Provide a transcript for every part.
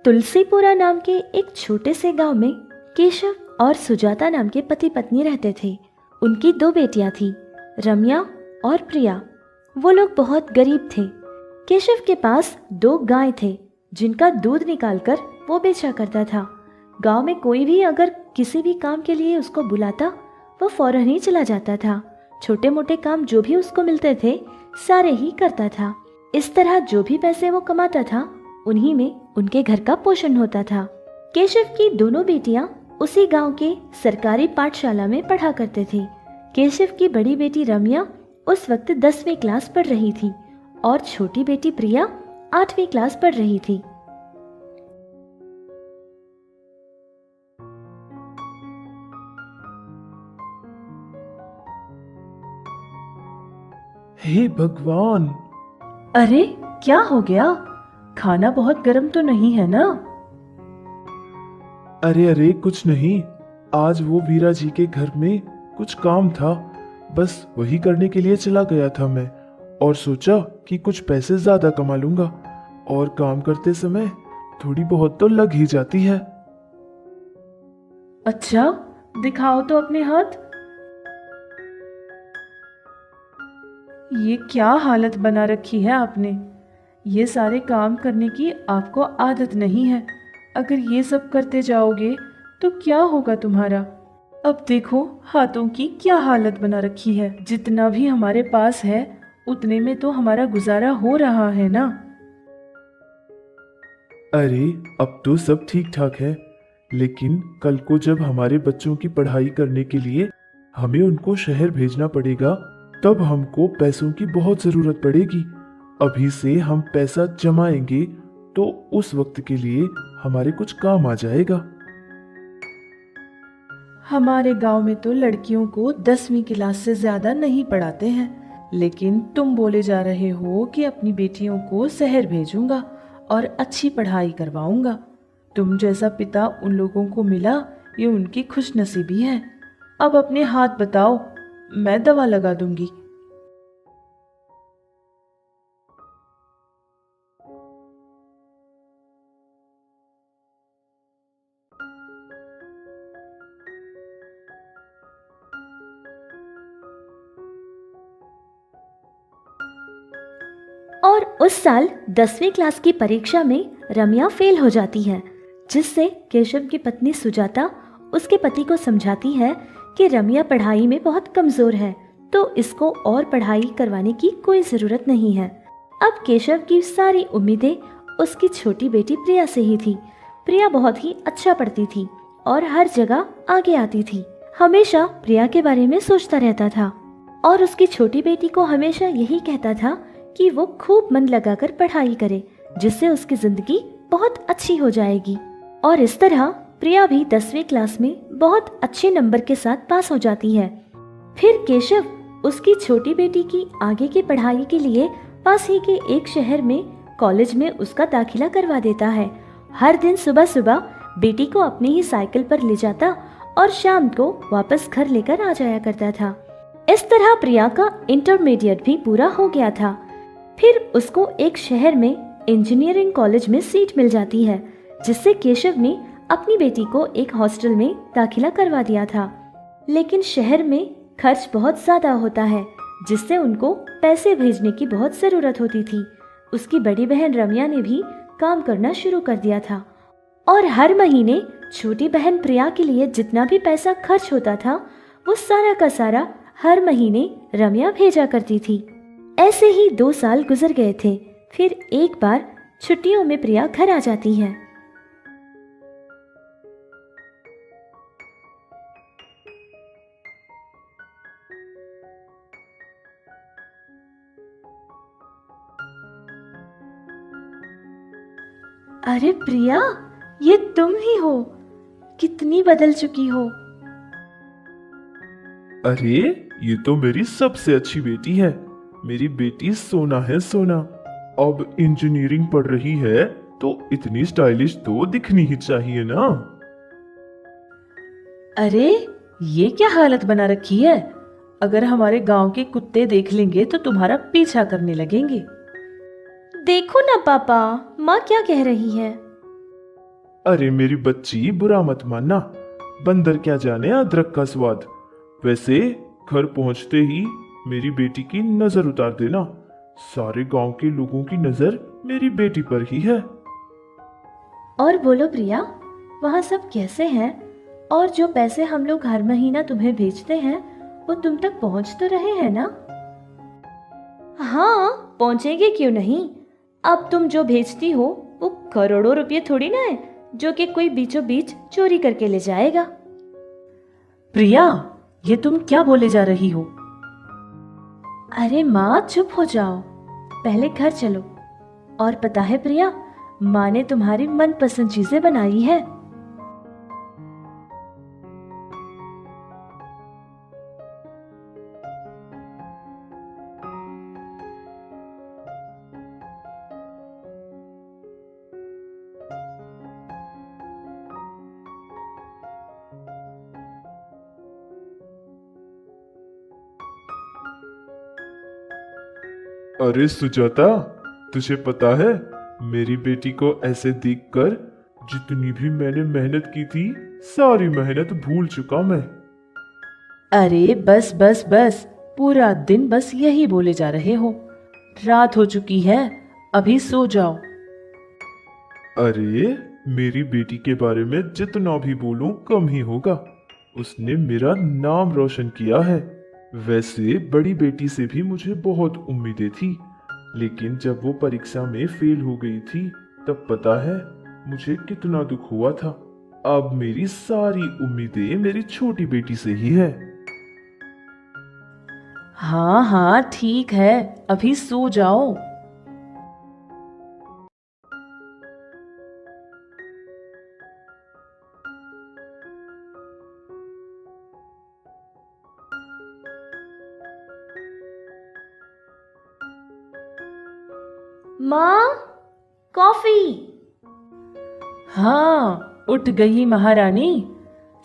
तुलसीपुरा नाम के एक छोटे से गांव में केशव और सुजाता नाम के पति पत्नी रहते थे। उनकी दो बेटियां थी, रम्या और प्रिया। वो लोग बहुत गरीब थे। केशव के पास दो गाय थे जिनका दूध निकालकर वो बेचा करता था। गांव में कोई भी अगर किसी भी काम के लिए उसको बुलाता वो फौरन ही चला जाता था। छोटे मोटे काम जो भी उसको मिलते थे सारे ही करता था। इस तरह जो भी पैसे वो कमाता था उन्हीं में उनके घर का पोषण होता था। केशव की दोनों बेटियां उसी गांव के सरकारी पाठशाला में पढ़ा करते थे। केशव की बड़ी बेटी रम्या उस वक्त 10वीं क्लास पढ़ रही थी और छोटी बेटी प्रिया 8वीं क्लास पढ़ रही थी। हे भगवान! अरे क्या हो गया? खाना बहुत गर्म तो नहीं है ना? अरे कुछ नहीं। आज वो वीरा जी के घर में कुछ काम था, बस वही करने के लिए चला गया था मैं, और सोचा कि कुछ पैसे ज्यादा कमा लूंगा, और काम करते समय थोड़ी बहुत तो लग ही जाती है। अच्छा, दिखाओ तो अपने हाथ। ये क्या हालत बना रखी है आपने? ये सारे काम करने की आपको आदत नहीं है। अगर ये सब करते जाओगे तो क्या होगा तुम्हारा? अब देखो हाथों की क्या हालत बना रखी है। जितना भी हमारे पास है उतने में तो हमारा गुजारा हो रहा है ना। अरे अब तो सब ठीक ठाक है, लेकिन कल को जब हमारे बच्चों की पढ़ाई करने के लिए हमें उनको शहर भेजना पड़ेगा, तब हमको पैसों की बहुत जरूरत पड़ेगी। अभी से हम पैसा जमाएंगे तो उस वक्त के लिए हमारे कुछ काम आ जाएगा। हमारे गांव में तो लड़कियों को 10वीं क्लास से ज्यादा नहीं पढ़ाते हैं, लेकिन तुम बोले जा रहे हो कि अपनी बेटियों को शहर भेजूंगा और अच्छी पढ़ाई करवाऊंगा। तुम जैसा पिता उन लोगों को मिला, ये उनकी खुशनसीबी है। अब अपने हाथ बताओ, मैं दवा लगा दूंगी। और उस साल 10वीं क्लास की परीक्षा में रम्या फेल हो जाती है, जिससे केशव की पत्नी सुजाता उसके पति को समझाती है कि रम्या पढ़ाई में बहुत कमजोर है, तो इसको और पढ़ाई करवाने की कोई जरूरत नहीं है। अब केशव की सारी उम्मीदें उसकी छोटी बेटी प्रिया से ही थी। प्रिया बहुत ही अच्छा पढ़ती थी और हर जगह आगे आती थी। हमेशा प्रिया के बारे में सोचता रहता था और उसकी छोटी बेटी को हमेशा यही कहता था कि वो खूब मन लगाकर पढ़ाई करे, जिससे उसकी जिंदगी बहुत अच्छी हो जाएगी। और इस तरह प्रिया भी 10वीं क्लास में बहुत अच्छे नंबर के साथ पास हो जाती है। फिर केशव उसकी छोटी बेटी की आगे की पढ़ाई के लिए पास ही के एक शहर में कॉलेज में उसका दाखिला करवा देता है। हर दिन सुबह सुबह बेटी को अपनी ही साइकिल पर ले जाता और शाम को वापस घर लेकर आ जाया करता था। इस तरह प्रिया का इंटरमीडिएट भी पूरा हो गया था। फिर उसको एक शहर में इंजीनियरिंग कॉलेज में सीट मिल जाती है, जिससे केशव ने अपनी बेटी को एक हॉस्टल में दाखिला करवा दिया था। लेकिन शहर में खर्च बहुत ज्यादा होता है, जिससे उनको पैसे भेजने की बहुत जरूरत होती थी। उसकी बड़ी बहन रम्या ने भी काम करना शुरू कर दिया था और हर महीने छोटी बहन प्रिया के लिए जितना भी पैसा खर्च होता था वो सारा का सारा हर महीने रम्या भेजा करती थी। ऐसे ही 2 साल गुजर गए थे। फिर एक बार छुट्टियों में प्रिया घर आ जाती है। अरे प्रिया, ये तुम ही हो? कितनी बदल चुकी हो। अरे ये तो मेरी सबसे अच्छी बेटी है। मेरी बेटी सोना है, सोना। अब इंजीनियरिंग पढ़ रही है तो इतनी स्टाइलिश तो दिखनी ही चाहिए ना। अरे ये क्या हालत बना रखी है? अगर हमारे गांव के कुत्ते देख लेंगे तो तुम्हारा पीछा करने लगेंगे। देखो ना पापा, माँ क्या कह रही है। अरे मेरी बच्ची, बुरा मत मानना, बंदर क्या जाने अदरक का स्वाद। वैसे घर पहुंचते ही मेरी बेटी की नजर उतार देना। सारे गांव के लोगों की नजर मेरी बेटी पर ही है। और बोलो प्रिया, वहाँ सब कैसे हैं? और जो पैसे हम लोग हर महीना तुम्हें भेजते हैं वो तुम तक पहुँच तो रहे हैं ना? हाँ, पहुँचेंगे क्यों नहीं। अब तुम जो भेजती हो वो करोड़ों रुपये थोड़ी ना है जो कि कोई बीचों बीच चोरी करके ले जाएगा। प्रिया, ये तुम क्या बोले जा रही हो? अरे माँ, चुप हो जाओ, पहले घर चलो। और पता है प्रिया, माँ ने तुम्हारी मनपसंद चीजें बनाई है। अरे सुजाता, तुझे पता है मेरी बेटी को ऐसे देखकर जितनी भी मैंने मेहनत की थी सारी मेहनत भूल चुका मैं। अरे बस बस बस, पूरा दिन बस यही बोले जा रहे हो। रात हो चुकी है, अभी सो जाओ। अरे मेरी बेटी के बारे में जितना भी बोलूं कम ही होगा। उसने मेरा नाम रोशन किया है। वैसे बड़ी बेटी से भी मुझे बहुत उम्मीदें थी, लेकिन जब वो परीक्षा में फेल हो गई थी तब पता है मुझे कितना दुख हुआ था। अब मेरी सारी उम्मीदें मेरी छोटी बेटी से ही है। हाँ हाँ ठीक है, अभी सो जाओ। माँ, कॉफी। हाँ, उठ गई महारानी।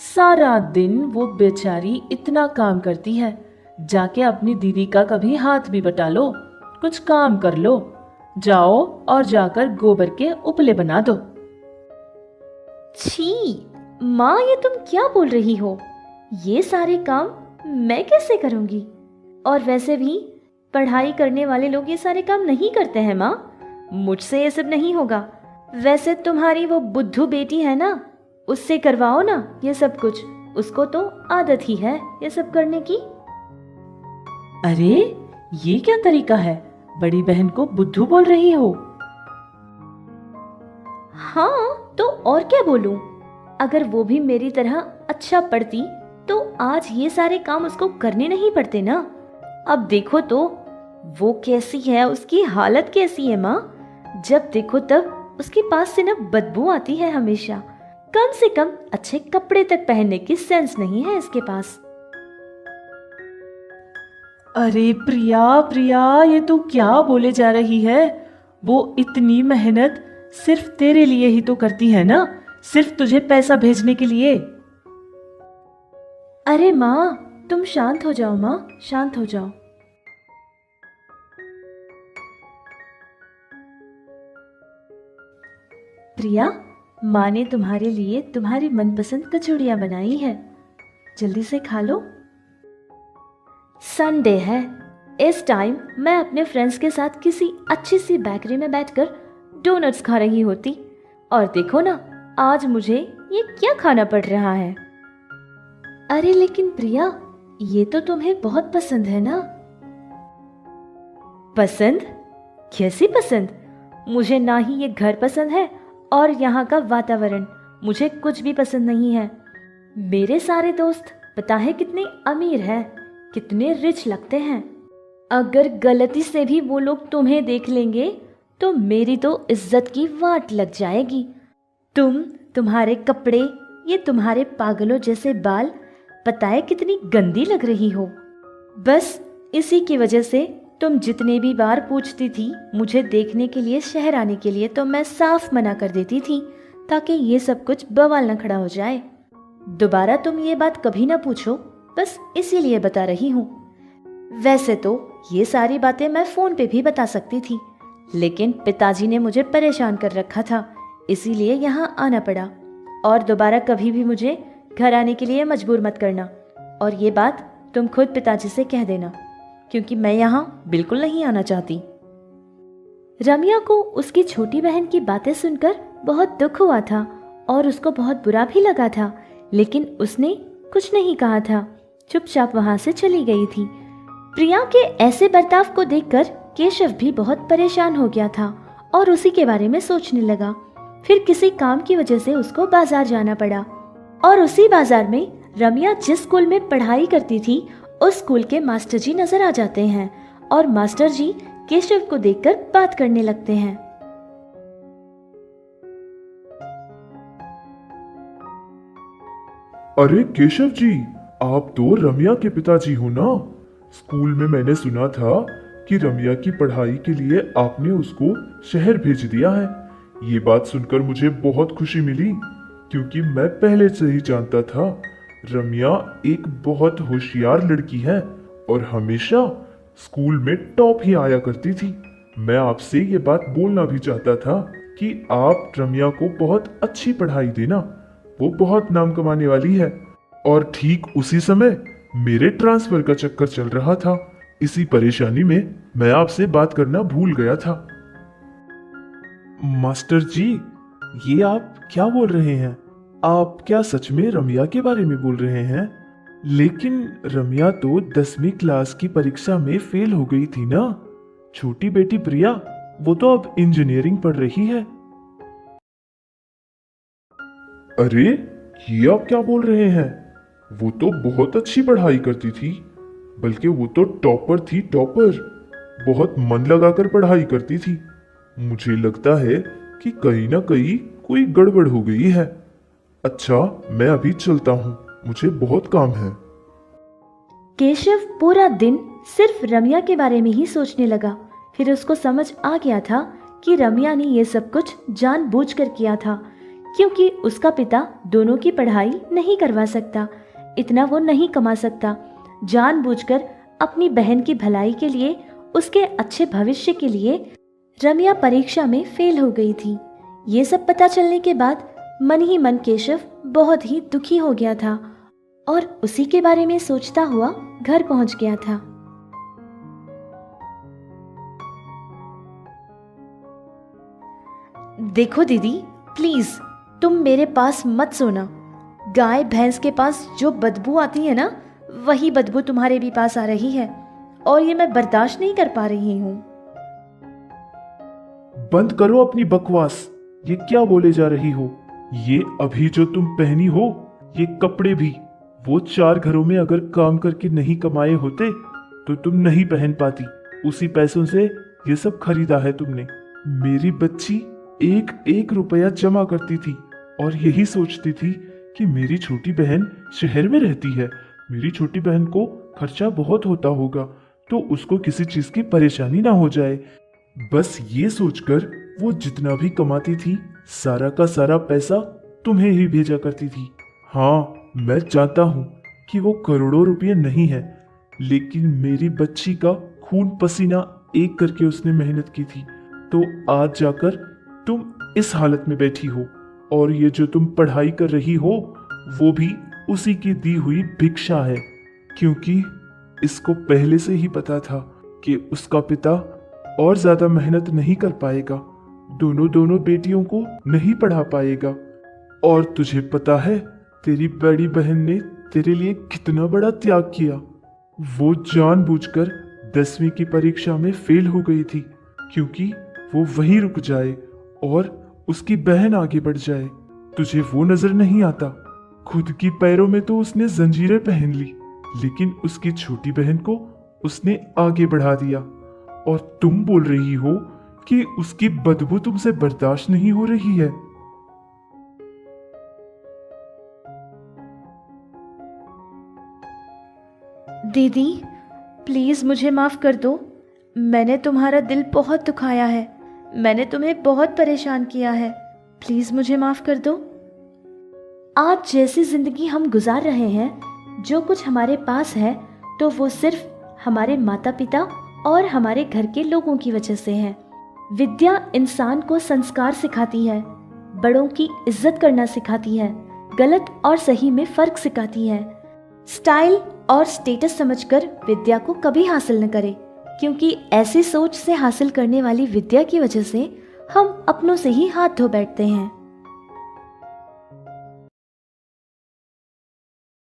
सारा दिन वो बेचारी इतना काम करती है, जाके अपनी दीदी का कभी हाथ भी बटा लो, कुछ काम कर लो। जाओ और जाकर गोबर के उपले बना दो। छी, माँ ये तुम क्या बोल रही हो? ये सारे काम मैं कैसे करूंगी? और वैसे भी पढ़ाई करने वाले लोग ये सारे काम नहीं करते हैं माँ, मुझसे ये सब नहीं होगा। वैसे तुम्हारी वो बुद्धू बेटी है ना, उससे करवाओ ना ये सब कुछ, उसको तो आदत ही है ये सब करने की। अरे ये क्या तरीका है, बड़ी बहन को बुद्धू बोल रही हो? हाँ तो और क्या बोलूं? अगर वो भी मेरी तरह अच्छा पढ़ती तो आज ये सारे काम उसको करने नहीं पड़ते ना। अब देखो तो वो कैसी है, उसकी हालत कैसी है माँ। जब देखो तब उसके पास से ना बदबू आती है हमेशा। कम से कम अच्छे कपड़े तक पहनने की सेंस नहीं है इसके पास। अरे प्रिया प्रिया, ये तू क्या बोले जा रही है? वो इतनी मेहनत सिर्फ तेरे लिए ही तो करती है ना, सिर्फ तुझे पैसा भेजने के लिए। अरे माँ, तुम शांत हो जाओ माँ, शांत हो जाओ। प्रिया, माँ ने तुम्हारे लिए तुम्हारी मनपसंद कचौड़ियाँ बनाई है, जल्दी से खा लो। संडे है, इस टाइम मैं अपने फ्रेंड्स के साथ किसी अच्छी सी बेकरी में बैठकर डोनट्स खा रही होती, और देखो ना आज मुझे ये क्या खाना पड़ रहा है। अरे लेकिन प्रिया, ये तो तुम्हें बहुत पसंद है ना? पसंद? कैसी पसंद? मुझे ना ही ये घर पसंद है और यहाँ का वातावरण, मुझे कुछ भी पसंद नहीं है। मेरे सारे दोस्त पता है कितने अमीर हैं, कितने रिच लगते हैं। अगर गलती से भी वो लोग तुम्हें देख लेंगे तो मेरी तो इज्जत की वाट लग जाएगी। तुम्हारे कपड़े, ये तुम्हारे पागलों जैसे बाल, पता है कितनी गंदी लग रही हो। बस इसी की वजह से तुम जितने भी बार पूछती थी मुझे देखने के लिए शहर आने के लिए, तो मैं साफ मना कर देती थी ताकि ये सब कुछ बवाल न खड़ा हो जाए। दोबारा तुम ये बात कभी ना पूछो, बस इसीलिए बता रही हूँ। वैसे तो ये सारी बातें मैं फ़ोन पे भी बता सकती थी, लेकिन पिताजी ने मुझे परेशान कर रखा था, इसीलिए यहाँ आना पड़ा। और दोबारा कभी भी मुझे घर आने के लिए मजबूर मत करना। और ये बात तुम खुद पिताजी से कह देना, क्योंकि मैं यहाँ बिल्कुल नहीं आना चाहती। रम्या को उसकी छोटी बहन की बातें सुनकर बहुत दुख हुआ था और उसको बहुत बुरा भी लगा था, लेकिन उसने कुछ नहीं कहा था, चुपचाप वहां से चली गई थी। प्रिया के ऐसे बर्ताव को देखकर केशव भी बहुत परेशान हो गया था और उसी के बारे में सोचने लगा। फिर किसी काम की वजह से उसको बाजार जाना पड़ा और उसी बाजार में रम्या जिस स्कूल में पढ़ाई करती थी उस स्कूल के मास्टर जी नजर आ जाते हैं और मास्टर जी केशव को देखकर बात करने लगते हैं। अरे केशव जी, आप तो रम्या के पिताजी हो ना? स्कूल में मैंने सुना था कि रम्या की पढ़ाई के लिए आपने उसको शहर भेज दिया है। ये बात सुनकर मुझे बहुत खुशी मिली, क्योंकि मैं पहले से ही जानता था रम्या एक बहुत होशियार लड़की है और हमेशा स्कूल में टॉप ही आया करती थी। मैं आपसे ये बात बोलना भी चाहता था कि आप रम्या को बहुत अच्छी पढ़ाई देना, वो बहुत नाम कमाने वाली है। और ठीक उसी समय मेरे ट्रांसफर का चक्कर चल रहा था, इसी परेशानी में मैं आपसे बात करना भूल गया था। मास्टर जी, ये आप क्या बोल रहे हैं? आप क्या सच में रम्या के बारे में बोल रहे हैं? लेकिन रम्या तो 10वीं क्लास की परीक्षा में फेल हो गई थी ना। छोटी बेटी प्रिया, वो तो अब इंजीनियरिंग पढ़ रही है। अरे, ये आप क्या बोल रहे हैं? वो तो बहुत अच्छी पढ़ाई करती थी, बल्कि वो तो टॉपर थी, टॉपर। बहुत मन लगाकर पढ़ाई करती थी। मुझे लगता है कि कहीं ना कहीं कोई गड़बड़ हो गई है। अच्छा, मैं अभी चलता हूँ, मुझे बहुत काम है। केशव पूरा दिन सिर्फ रम्या के बारे में ही सोचने लगा। फिर उसको समझ आ गया था कि रम्या ने ये सब कुछ जानबूझकर किया था, क्योंकि उसका पिता दोनों की पढ़ाई नहीं करवा सकता, इतना वो नहीं कमा सकता। जानबूझकर अपनी बहन की भलाई के लिए, उसके अच्छे भविष्य के लिए रम्या परीक्षा में फेल हो गई थी। ये सब पता चलने के बाद मन ही मन केशव बहुत ही दुखी हो गया था और उसी के बारे में सोचता हुआ घर पहुंच गया था। देखो दीदी, प्लीज तुम मेरे पास मत सोना। गाय भैंस के पास जो बदबू आती है ना, वही बदबू तुम्हारे भी पास आ रही है और ये मैं बर्दाश्त नहीं कर पा रही हूँ। बंद करो अपनी बकवास। ये क्या बोले जा रही हो? ये अभी जो तुम पहनी हो, ये कपड़े भी वो 4 घरों में अगर काम करके नहीं कमाए होते तो तुम नहीं पहन पाती। उसी पैसों से ये सब खरीदा है तुमने। मेरी बच्ची एक एक रुपया जमा करती थी और यही सोचती थी कि मेरी छोटी बहन शहर में रहती है, मेरी छोटी बहन को खर्चा बहुत होता होगा तो उसको किसी चीज की परेशानी ना हो जाए। बस ये सोचकर वो जितना भी कमाती थी, सारा का सारा पैसा तुम्हें ही भेजा करती थी। हाँ, मैं जानता हूँ कि वो करोड़ों रुपये नहीं है, लेकिन मेरी बच्ची का खून पसीना एक करके उसने मेहनत की थी, तो आज जाकर तुम इस हालत में बैठी हो। और ये जो तुम पढ़ाई कर रही हो, वो भी उसी की दी हुई भिक्षा है, क्योंकि इसको पहले से ही पता था कि उसका पिता और ज्यादा मेहनत नहीं कर पाएगा, दोनों बेटियों को नहीं पढ़ा पाएगा। और तुझे पता है तेरी बड़ी बहन ने तेरे लिए कितना बड़ा त्याग किया। वो जानबूझकर 10वीं की परीक्षा में फेल हो गई थी, क्योंकि वो वहीं रुक जाए और उसकी बहन आगे बढ़ जाए। तुझे वो नजर नहीं आता? खुद की पैरों में तो उसने जंजीरें पहन ली, लेकिन उसकी छोटी बहन को उसने आगे बढ़ा दिया। और तुम बोल रही हो कि उसकी बदबू तुमसे बर्दाश्त नहीं हो रही है। दीदी, प्लीज मुझे माफ कर दो। मैंने तुम्हारा दिल बहुत दुखाया है, मैंने तुम्हें बहुत परेशान किया है। प्लीज मुझे माफ कर दो। आज जैसी जिंदगी हम गुजार रहे हैं, जो कुछ हमारे पास है, तो वो सिर्फ हमारे माता पिता और हमारे घर के लोगों की वजह से है। विद्या इंसान को संस्कार सिखाती है, बड़ों की इज्जत करना सिखाती है, गलत और सही में फर्क सिखाती है। स्टाइल और स्टेटस समझकर विद्या को कभी हासिल न करें, क्योंकि ऐसी सोच से हासिल करने वाली विद्या की वजह से हम अपनों से ही हाथ धो बैठते हैं।